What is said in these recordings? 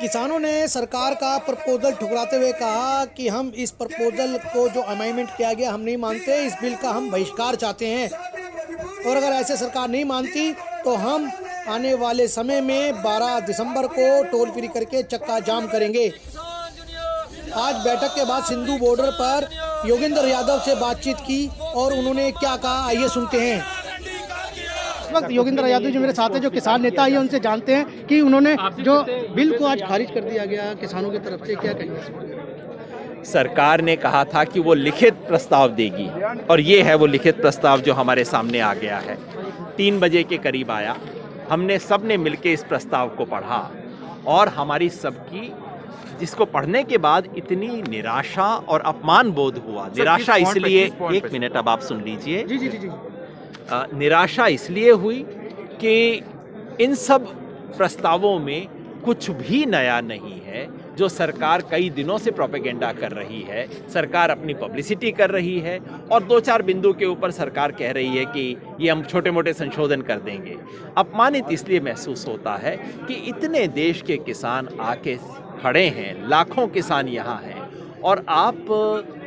किसानों ने सरकार का प्रपोजल ठुकराते हुए कहा कि हम इस प्रपोजल को जो अमेंडमेंट किया गया हम नहीं मानते, इस बिल का हम बहिष्कार चाहते हैं और अगर ऐसे सरकार नहीं मानती तो हम आने वाले समय में 12 दिसंबर को टोल फ्री करके चक्का जाम करेंगे। आज बैठक के बाद सिंधु बॉर्डर पर योगेंद्र यादव से बातचीत की और उन्होंने क्या कहा, आइए सुनते हैं। इस वक्त योगेंद्र यादव जी मेरे साथ हैं, जो किसान नेता है, उनसे जानते हैं कि उन्होंने जो बिल को आज खारिज कर दिया गया किसानों की तरफ से, क्या कहेंगे? सरकार ने कहा था कि वो लिखित प्रस्ताव देगी और ये है वो लिखित प्रस्ताव जो हमारे सामने आ गया है। 3 बजे के करीब आया, हमने सब ने मिलकर इस प्रस्ताव को पढ़ा और हमारी सबकी जिसको पढ़ने के बाद इतनी निराशा और अपमान बोध हुआ। निराशा इसलिए, एक मिनट अब आप सुन लीजिए। जी जी जी जी। निराशा इसलिए हुई कि इन सब प्रस्तावों में कुछ भी नया नहीं है। जो सरकार कई दिनों से प्रोपेगेंडा कर रही है, सरकार अपनी पब्लिसिटी कर रही है और 2-4 बिंदु के ऊपर सरकार कह रही है कि ये हम छोटे मोटे संशोधन कर देंगे। अपमानित इसलिए महसूस होता है कि इतने देश के किसान आके खड़े हैं, लाखों किसान यहाँ हैं और आप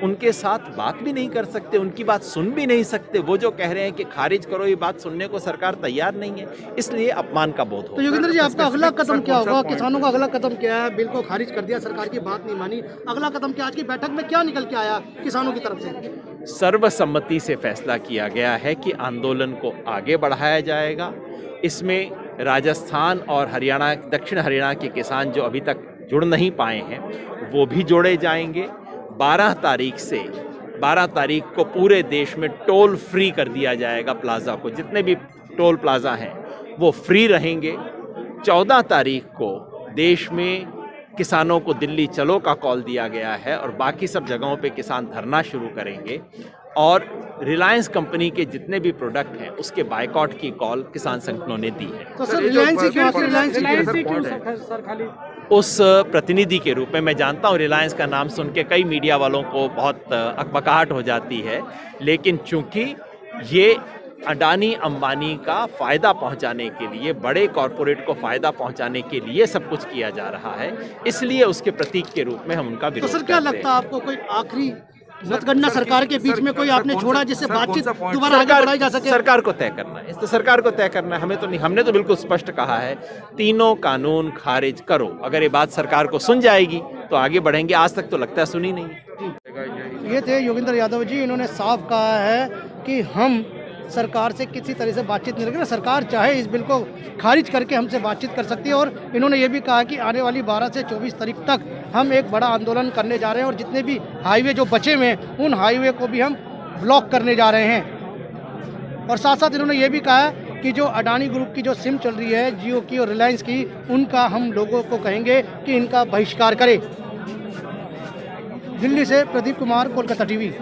उनके साथ बात भी नहीं कर सकते, उनकी बात सुन भी नहीं सकते। वो जो कह रहे हैं कि खारिज करो, ये बात सुनने को सरकार तैयार नहीं है, इसलिए अपमान का बोध हो। तो योगेंद्र जी, आपका अगला कदम क्या होगा? किसानों का अगला कदम क्या है? बिल को खारिज कर दिया, सरकार की बात नहीं मानी, अगला कदम क्या? आज की बैठक में क्या निकल के आया किसानों की तरफ से? सर्वसम्मति से फैसला किया गया है कि आंदोलन को आगे बढ़ाया जाएगा। इसमें राजस्थान और हरियाणा, दक्षिण हरियाणा के किसान जो अभी तक जुड़ नहीं पाए हैं वो भी जोड़े जाएंगे। 12 तारीख को पूरे देश में टोल फ्री कर दिया जाएगा। प्लाजा को, जितने भी टोल प्लाजा हैं वो फ्री रहेंगे। 14 तारीख को देश में किसानों को दिल्ली चलो का कॉल दिया गया है और बाकी सब जगहों पे किसान धरना शुरू करेंगे और रिलायंस कंपनी के जितने भी प्रोडक्ट हैं उसके बायकॉट की कॉल किसान संगठनों ने दी है। तो सर रिलायंस खाली उस प्रतिनिधि के रूप में मैं जानता हूं, रिलायंस का नाम सुन के कई मीडिया वालों को बहुत अकबकाहट हो जाती है, लेकिन चूंकि ये अडानी अंबानी का फायदा पहुंचाने के लिए, बड़े कॉरपोरेट को फायदा पहुंचाने के लिए सब कुछ किया जा रहा है, इसलिए उसके प्रतीक के रूप में हम उनका विरोध करते हैं। तो सर क्या लगता है आपको, कोई आखिरी मतगणना सरकार के बीच में कोई आपने छोड़ा जिससे बातचीत दोबारा आगे बढ़ाई जा सके? सरकार को तय करना है, इस तो सरकार को तय करना है, हमें तो नहीं। हमने तो बिल्कुल स्पष्ट कहा है, तीनों कानून खारिज करो। अगर ये बात सरकार को सुन जाएगी तो आगे बढ़ेंगे। आज तक तो लगता है सुनी नहीं। ये थे योगेंद्र यादव जी, इन्होंने साफ कहा है कि हम सरकार से किसी तरह से बातचीत नहीं करेंगे। सरकार चाहे इस बिल को खारिज करके हमसे बातचीत कर सकती है और इन्होंने ये भी कहा कि आने वाली 12 से 24 तारीख तक हम एक बड़ा आंदोलन करने जा रहे हैं और जितने भी हाईवे जो बचे हुए हैं उन हाईवे को भी हम ब्लॉक करने जा रहे हैं। और साथ साथ इन्होंने ये भी कहा है कि जो अडानी ग्रुप की जो सिम चल रही है, जियो की और रिलायंस की, उनका हम लोगों को कहेंगे कि इनका बहिष्कार करें। दिल्ली से प्रदीप कुमार, कोलकाता टीवी।